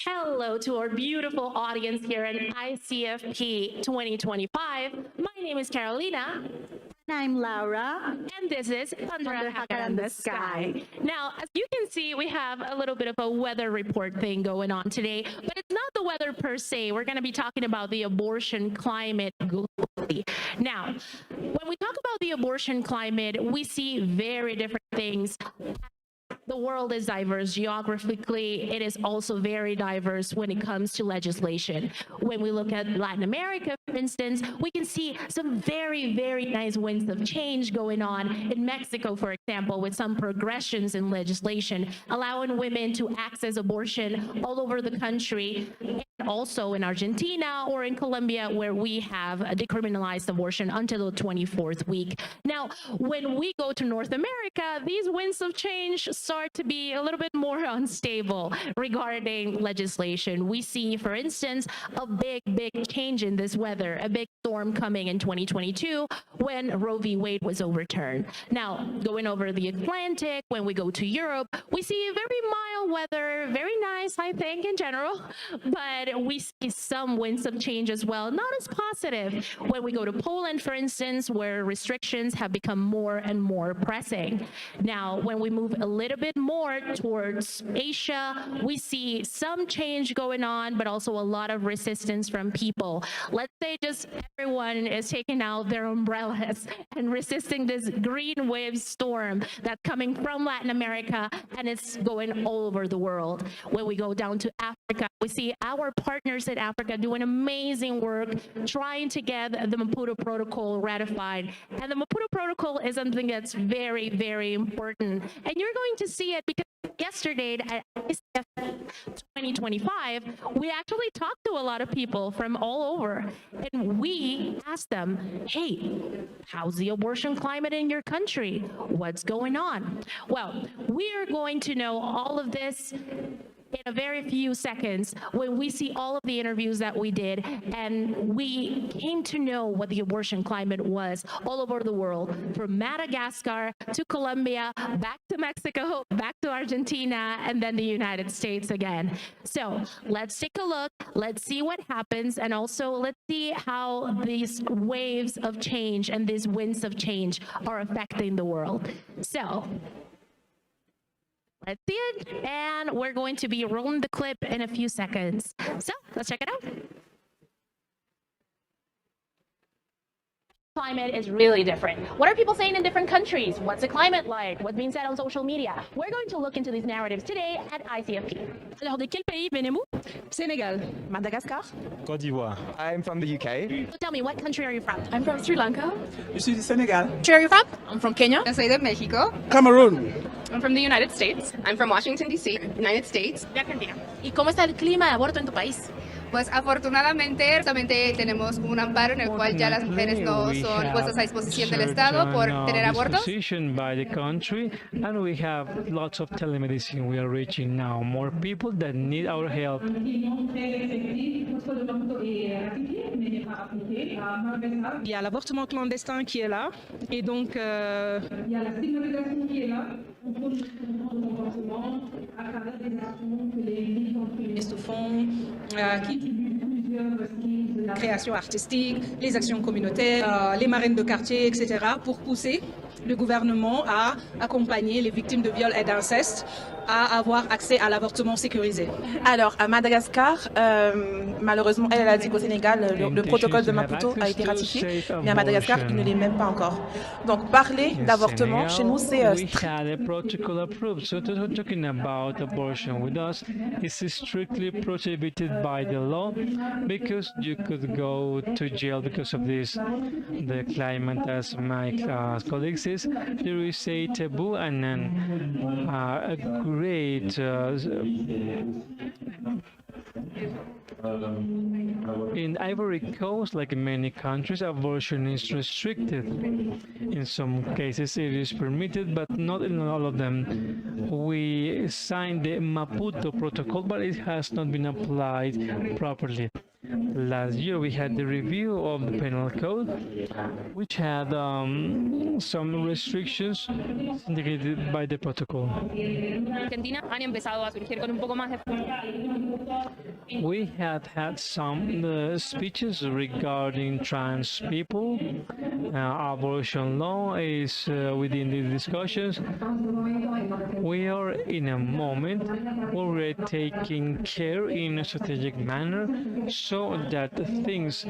Hello to our beautiful audience here in ICFP 2025. My name is Carolina. And I'm Laura. And this is Under Jacarandas Sky. Now, as you can see, we have a little bit of a weather report thing going on today, but it's not the weather per se. We're going to be talking about the abortion climate globally. Now, when we talk about the abortion climate, we see very different things. The world is diverse geographically. It is also very diverse when it comes to legislation. When we look at Latin America, for instance, we can see some very, very nice winds of change going on in Mexico, for example, with some progressions in legislation, allowing women to access abortion all over the country, and also in Argentina or in Colombia, where we have decriminalized abortion until the 24th week. Now, when we go to North America, these winds of change start to be a little bit more unstable regarding legislation. We see, for instance, a big change in this weather, a big storm coming in 2022 when Roe v. Wade was overturned. Now, going over the Atlantic, when we go to Europe, we see very mild weather, very nice, I think, in general, but we see some winds of change as well, not as positive. When we go to Poland, for instance, where restrictions have become more and more pressing. Now, when we move a little bit more towards Asia, we see some change going on, but also a lot of resistance from people. Let's say just everyone is taking out their umbrellas and resisting this green wave storm that's coming from Latin America, and it's going all over the world. When we go down to Africa, we see our partners in Africa doing amazing work trying to get the Maputo Protocol ratified. And the Maputo Protocol is something that's very, very important. And you're going to see it because yesterday at ICF 2025, we actually talked to a lot of people from all over, and we asked them, hey, how's the abortion climate in your country? What's going on? Well, we are going to know all of this in a very few seconds when we see all of the interviews that we did, and we came to know what the abortion climate was all over the world, from Madagascar to Colombia, back to Mexico, back to Argentina, and then the United States again. So let's take a look, let's see what happens, and also let's see how these waves of change and these winds of change are affecting the world. So let's see it, and we're going to be rolling the clip in a few seconds. So let's check it out. Climate is really different. What are people saying in different countries? What's the climate like? What's being said on social media? We're going to look into these narratives today at ICFP. Alors, de quel pays venez-vous? Sénégal. Madagascar. Côte d'Ivoire. I'm from the UK. So tell me, what country are you from? I'm from Sri Lanka. Je suis du Sénégal. Where are you from? I'm from Kenya. Yo soy de México. Cameroon. I'm from the United States. I'm from Washington, D.C., United States. De Argentina. ¿Y cómo está el clima de aborto en tu país? Pues afortunadamente solamente tenemos un amparo en el cual ya las mujeres no son puestas a disposición del Estado por tener abortos. By the country, and we have lots of telemedicine. We are reaching now more people that need our help. Il y a l'avortement clandestin qui est là, et donc il y a la stigmatisation qui est là. Se font la création artistique, les actions communautaires, les marraines de quartier, etc., pour pousser le gouvernement à accompagner les victimes de viols et d'inceste à avoir accès à l'avortement sécurisé. Alors, à Madagascar, malheureusement, elle a dit qu'au Sénégal, le protocole de Maputo a été ratifié, mais à Madagascar, il ne l'est même pas encore. Donc, parler d'avortement, chez nous, c'est talking about abortion with us is strictly prohibited by the law because you could go to jail because of this. The climate, as my colleague says, there is a taboo and then a great in Ivory Coast, like in many countries, abortion is restricted. In some cases it is permitted, but not in all of them. We signed the Maputo Protocol, but it has not been applied properly. Last year we had the review of the penal code, which had some restrictions indicated by the protocol. Argentina han empezado a surgir con un poco más de... We had some speeches regarding trans people. Abortion law is within these discussions. We are in a moment where we're taking care in a strategic manner so that things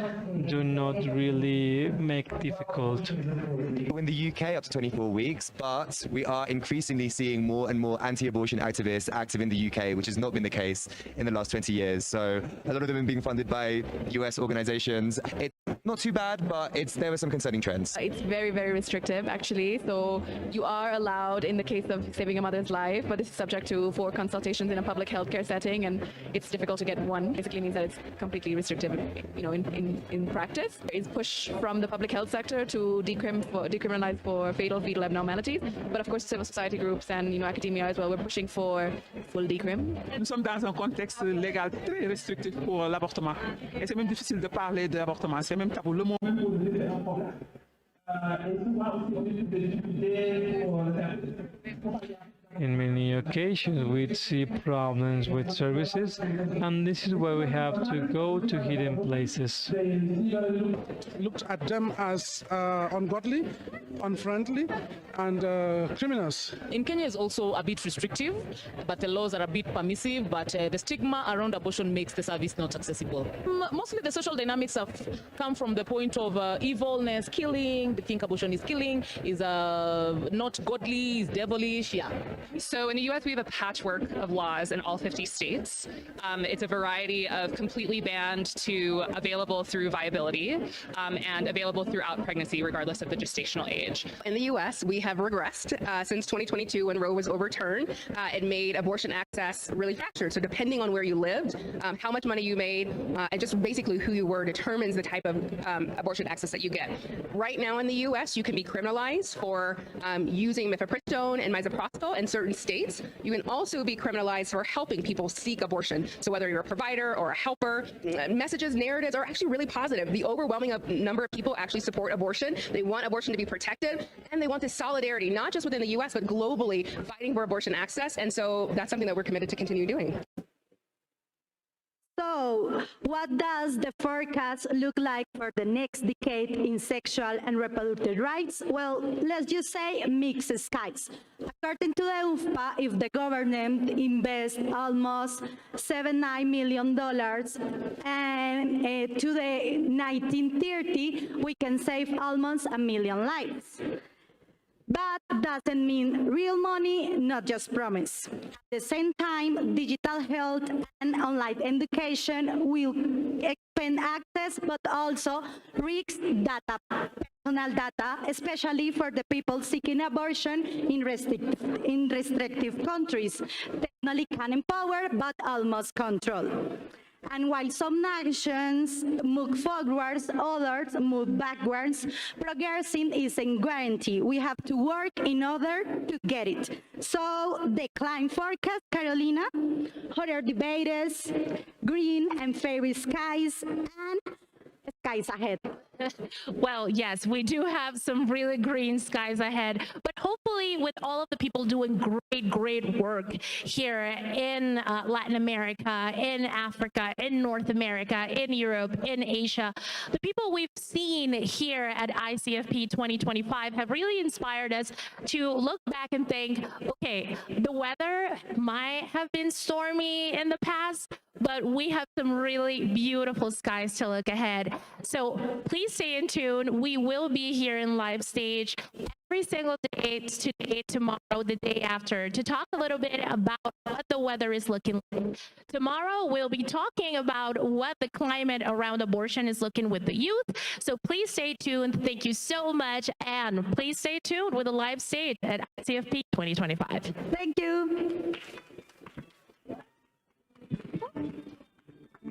do not really make difficult. In the UK, up to 24 weeks, but we are increasingly seeing more and more anti-abortion activists active in the UK, which has not been the case in the last 20 years. So a lot of them are being funded by US organizations. It's not too bad, but there are some concerning trends. It's very, very restrictive, actually. So you are allowed in the case of saving a mother's life, but this is subject to 4 consultations in a public healthcare setting, and it's difficult to get one. Basically means that it's completely restrictive, in practice. It's push from the public health sector to decriminalize for fatal fetal abnormalities, but of course civil society groups and academia as well, we're pushing for full decrim. Nous sommes dans un contexte légal très restrictif pour l'avortement. Et c'est même difficile de parler de l'avortement. C'est même tabou. Le monde. In many occasions, we see problems with services, and this is why we have to go to hidden places. Looked at them as ungodly, unfriendly, and criminals. In Kenya is also a bit restrictive, but the laws are a bit permissive, but the stigma around abortion makes the service not accessible. Mostly the social dynamics have come from the point of evilness, killing. They think abortion is killing, is not godly, is devilish, yeah. So in the US, we have a patchwork of laws in all 50 states. It's a variety of completely banned to available through viability and available throughout pregnancy, regardless of the gestational age. In the US, we have regressed since 2022 when Roe was overturned. It made abortion access really fractured. So depending on where you lived, how much money you made, and just basically who you were determines the type of abortion access that you get. Right now in the US, you can be criminalized for using mifepristone and misoprostol in certain states. You can also be criminalized for helping people seek abortion. So whether you're a provider or a helper, messages, narratives are actually really positive. The overwhelming number of people actually support abortion. They want abortion to be protected, and they want this solidarity, not just within the US, but globally, fighting for abortion access. And so that's something that we're committed to continue doing. So, what does the forecast look like for the next decade in sexual and reproductive rights? Well, let's just say mixed skies. According to the UFPA, if the government invests almost $79 million and to the 1930, we can save almost 1 million lives. But doesn't mean real money, not just promise. At the same time, digital health and online education will expand access, but also risks data, personal data, especially for the people seeking abortion in restrictive countries. Technology can empower, but almost control. And while some nations move forwards, others move backwards, progressing isn't guaranteed. We have to work in order to get it. So the climate forecast, Carolina, hotter debates, green and fairy skies, and skies ahead. Well, yes, we do have some really green skies ahead, but hopefully with all of the people doing great work here in Latin America, in Africa, in North America, in Europe, in Asia, the people we've seen here at ICFP 2025 have really inspired us to look back and think, okay, the weather might have been stormy in the past, but we have some really beautiful skies to look ahead. So please stay in tune. We will be here in live stage every single day, today, tomorrow, the day after, to talk a little bit about what the weather is looking like. Tomorrow, we'll be talking about what the climate around abortion is looking with the youth. So please stay tuned. Thank you so much. And please stay tuned with the live stage at ICFP 2025. Thank you.